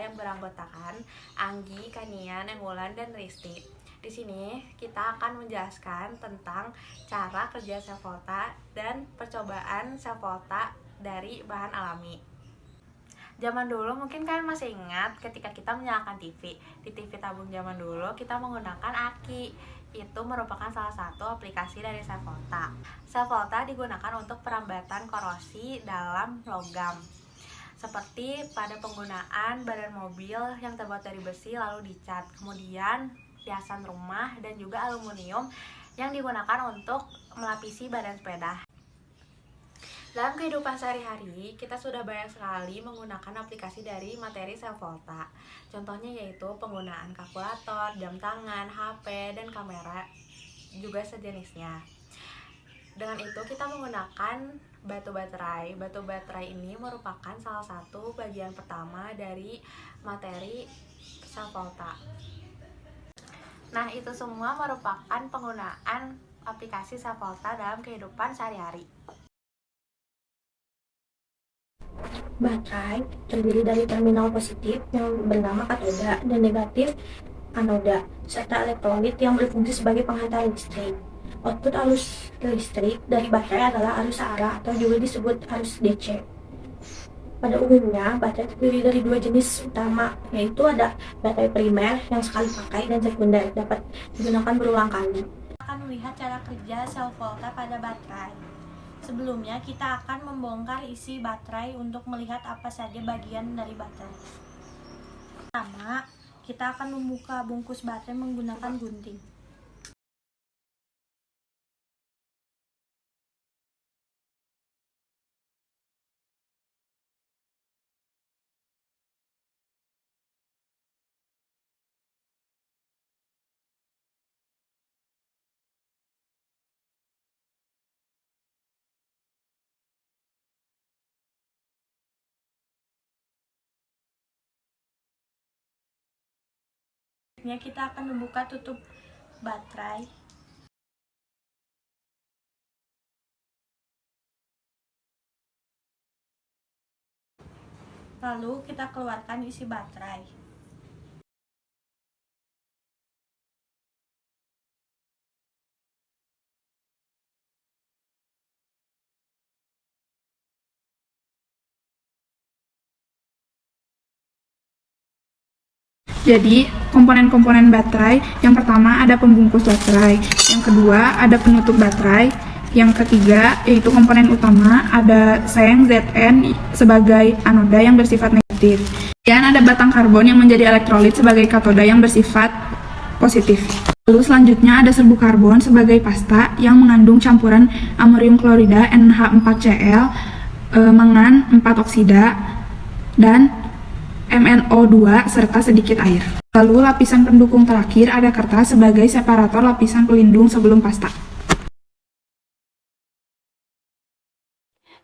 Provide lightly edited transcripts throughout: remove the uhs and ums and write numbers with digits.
yang beranggotakan Anggi, Kanian, Enggulan, dan Risti. Di sini kita akan menjelaskan tentang cara kerja sel volta dan percobaan sel volta dari bahan alami. Zaman dulu mungkin kalian masih ingat ketika kita menyalakan TV. Di TV tabung zaman dulu kita menggunakan aki. Itu merupakan salah satu aplikasi dari sel volta. Sel volta digunakan untuk perambatan korosi dalam logam. Seperti pada penggunaan badan mobil yang terbuat dari besi lalu dicat. Kemudian hiasan rumah dan juga aluminium yang digunakan untuk melapisi badan sepeda. Dalam kehidupan sehari-hari, kita sudah banyak sekali menggunakan aplikasi dari materi sel volta. Contohnya yaitu penggunaan kalkulator, jam tangan, HP, dan kamera, juga sejenisnya. Dengan itu kita menggunakan batu baterai. Batu baterai ini merupakan salah satu bagian pertama dari materi sel volta. Nah, itu semua merupakan penggunaan aplikasi sel volta dalam kehidupan sehari-hari. Baterai terdiri dari terminal positif yang bernama katoda dan negatif anoda, serta elektrolit yang berfungsi sebagai penghantar listrik. Output arus listrik dari baterai adalah arus arah atau juga disebut arus DC. Pada umumnya, baterai terdiri dari dua jenis utama, yaitu ada baterai primer yang sekali pakai dan sekunder dapat digunakan berulang kali. Kita akan melihat cara kerja sel volta pada baterai. Sebelumnya, kita akan membongkar isi baterai untuk melihat apa saja bagian dari baterai. Pertama, kita akan membuka bungkus baterai menggunakan gunting. Selanjutnya, kita akan membuka tutup baterai. Lalu kita keluarkan isi baterai. Jadi, komponen-komponen baterai, yang pertama ada pembungkus baterai, yang kedua ada penutup baterai, yang ketiga yaitu komponen utama ada seng Zn sebagai anoda yang bersifat negatif. Dan ada batang karbon yang menjadi elektrolit sebagai katoda yang bersifat positif. Lalu selanjutnya ada serbuk karbon sebagai pasta yang mengandung campuran amonium klorida NH4Cl, mangan 4 oksida, dan MnO2 serta sedikit air. Lalu lapisan pendukung terakhir ada kertas sebagai separator lapisan pelindung sebelum pasta.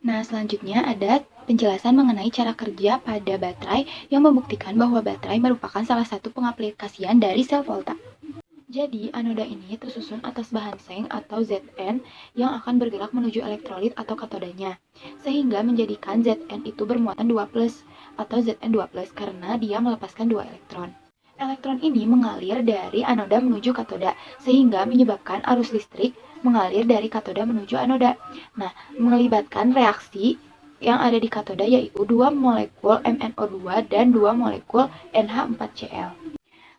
Nah, selanjutnya ada penjelasan mengenai cara kerja pada baterai yang membuktikan bahwa baterai merupakan salah satu pengaplikasian dari sel volta. Jadi, anoda ini tersusun atas bahan seng atau Zn yang akan bergerak menuju elektrolit atau katodanya, sehingga menjadikan Zn itu bermuatan 2+ atau Zn2+ karena dia melepaskan 2 elektron. Elektron ini mengalir dari anoda menuju katoda, sehingga menyebabkan arus listrik mengalir dari katoda menuju anoda. Nah, melibatkan reaksi yang ada di katoda yaitu 2 molekul MnO2 dan 2 molekul NH4Cl.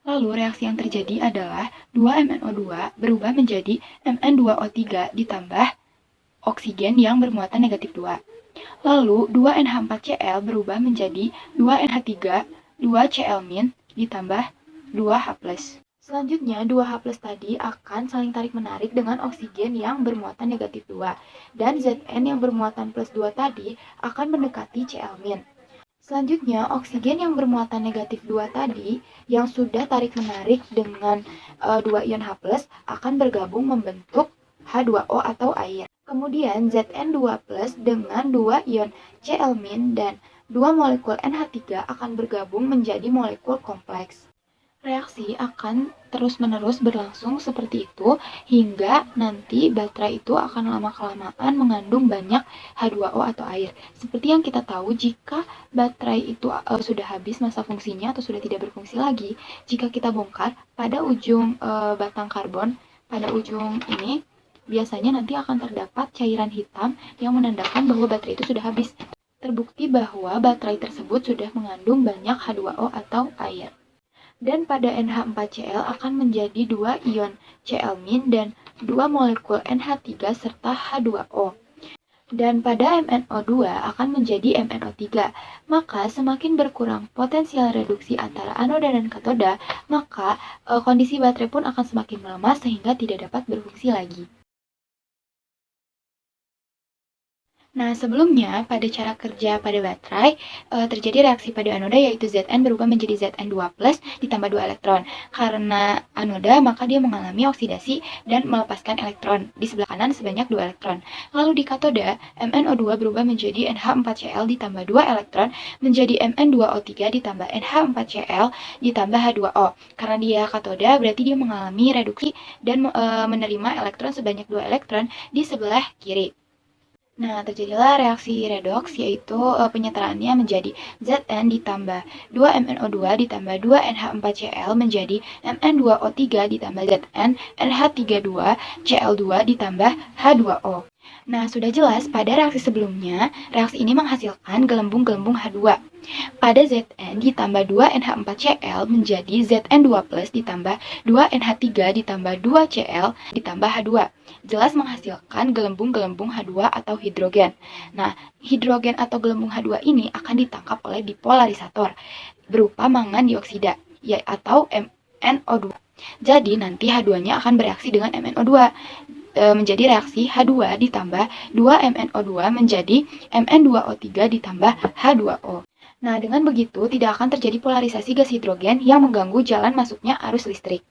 Lalu reaksi yang terjadi adalah 2 MnO2 berubah menjadi Mn2O3 ditambah oksigen yang bermuatan negatif 2. Lalu 2 NH4Cl berubah menjadi 2 NH3, 2 Cl- ditambah 2H+. Selanjutnya 2H+ tadi akan saling tarik-menarik dengan oksigen yang bermuatan negatif 2, dan Zn yang bermuatan +2 tadi akan mendekati Cl-. Selanjutnya, oksigen yang bermuatan negatif 2 tadi yang sudah tarik-menarik dengan 2 ion H+ akan bergabung membentuk H2O atau air. Kemudian Zn2+ dengan 2 ion Cl- dan 2 molekul NH3 akan bergabung menjadi molekul kompleks. Reaksi akan terus-menerus berlangsung seperti itu hingga nanti baterai itu akan lama-kelamaan mengandung banyak H2O atau air. Seperti yang kita tahu, jika baterai itu sudah habis masa fungsinya atau sudah tidak berfungsi lagi, jika kita bongkar pada ujung batang karbon, pada ujung ini, biasanya nanti akan terdapat cairan hitam yang menandakan bahwa baterai itu sudah habis. Terbukti bahwa baterai tersebut sudah mengandung banyak H2O atau air. Dan pada NH4Cl akan menjadi 2 ion Cl- dan 2 molekul NH3 serta H2O. Dan pada MnO2 akan menjadi MnO3. Maka semakin berkurang potensial reduksi antara anoda dan katoda, maka kondisi baterai pun akan semakin melemah sehingga tidak dapat berfungsi lagi. Nah, sebelumnya pada cara kerja pada baterai terjadi reaksi pada anoda yaitu Zn berubah menjadi Zn2+ ditambah 2 elektron. Karena anoda maka dia mengalami oksidasi dan melepaskan elektron di sebelah kanan sebanyak 2 elektron. Lalu di katoda, MnO2 berubah menjadi NH4Cl ditambah 2 elektron menjadi Mn2O3 ditambah NH4Cl ditambah H2O. Karena dia katoda berarti dia mengalami reduksi dan menerima elektron sebanyak 2 elektron di sebelah kiri. Nah, terjadilah reaksi redoks, yaitu penyetaraannya menjadi Zn ditambah 2MnO2 ditambah 2NH4Cl menjadi Mn2O3 ditambah Zn NH32Cl2 ditambah H2O. Nah, sudah jelas pada reaksi sebelumnya, reaksi ini menghasilkan gelembung-gelembung H2. Pada Zn ditambah 2NH4Cl menjadi Zn2+ ditambah 2NH3 ditambah 2Cl ditambah H2. Jelas menghasilkan gelembung-gelembung H2 atau hidrogen. Nah, hidrogen atau gelembung H2 ini akan ditangkap oleh dipolarisator berupa mangan dioksida atau MnO2. Jadi nanti H2-nya akan bereaksi dengan MnO2 menjadi reaksi H2 ditambah 2MnO2 menjadi Mn2O3 ditambah H2O. Nah, dengan begitu tidak akan terjadi polarisasi gas hidrogen yang mengganggu jalan masuknya arus listrik.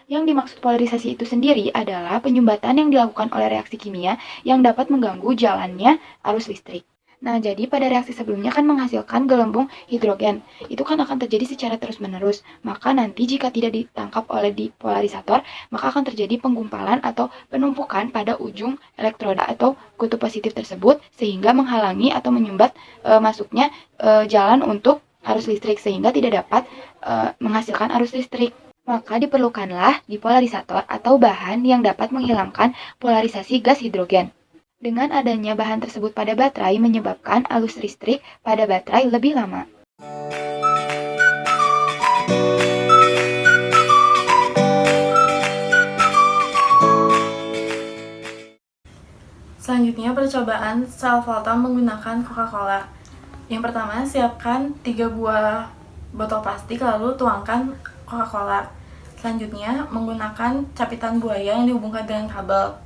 Yang dimaksud polarisasi itu sendiri adalah penyumbatan yang dilakukan oleh reaksi kimia yang dapat mengganggu jalannya arus listrik. Nah, jadi pada reaksi sebelumnya kan menghasilkan gelembung hidrogen. Itu kan akan terjadi secara terus-menerus. Maka nanti jika tidak ditangkap oleh dipolarisator, maka akan terjadi penggumpalan atau penumpukan pada ujung elektroda atau kutub positif tersebut sehingga menghalangi atau menyumbat masuknya jalan untuk arus listrik sehingga tidak dapat menghasilkan arus listrik. Maka diperlukanlah dipolarisator atau bahan yang dapat menghilangkan polarisasi gas hidrogen. Dengan adanya bahan tersebut pada baterai menyebabkan arus listrik pada baterai lebih lama. Selanjutnya percobaan sel volta menggunakan Coca-Cola. Yang pertama, siapkan 3 buah botol plastik lalu tuangkan Coca-Cola. Selanjutnya, menggunakan capitan buaya yang dihubungkan dengan kabel.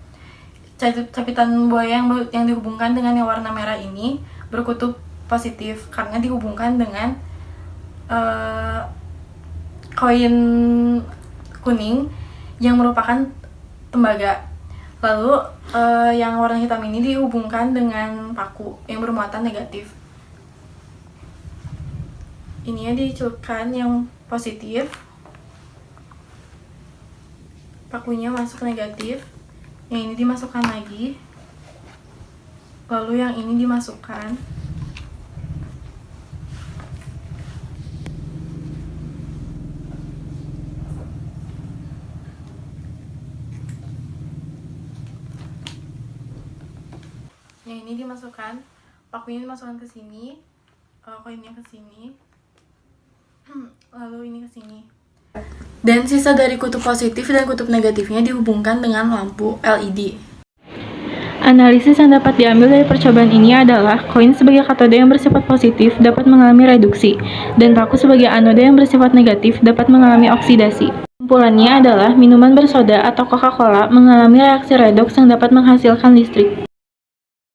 Capitan buaya yang dihubungkan dengan yang warna merah ini berkutub positif karena dihubungkan dengan koin kuning yang merupakan tembaga. Lalu yang warna hitam ini dihubungkan dengan paku yang bermuatan negatif. Ini dicelupkan yang positif, pakunya masuk negatif, yang ini dimasukkan lagi, lalu yang ini dimasukkan, yang ini dimasukkan, pakunya dimasukkan ke sini, koinnya ke sini, lalu ini ke sini. Dan sisa dari kutub positif dan kutub negatifnya dihubungkan dengan lampu LED. Analisis yang dapat diambil dari percobaan ini adalah koin sebagai katoda yang bersifat positif dapat mengalami reduksi, dan paku sebagai anoda yang bersifat negatif dapat mengalami oksidasi. Kesimpulannya adalah minuman bersoda atau Coca-Cola mengalami reaksi redoks yang dapat menghasilkan listrik.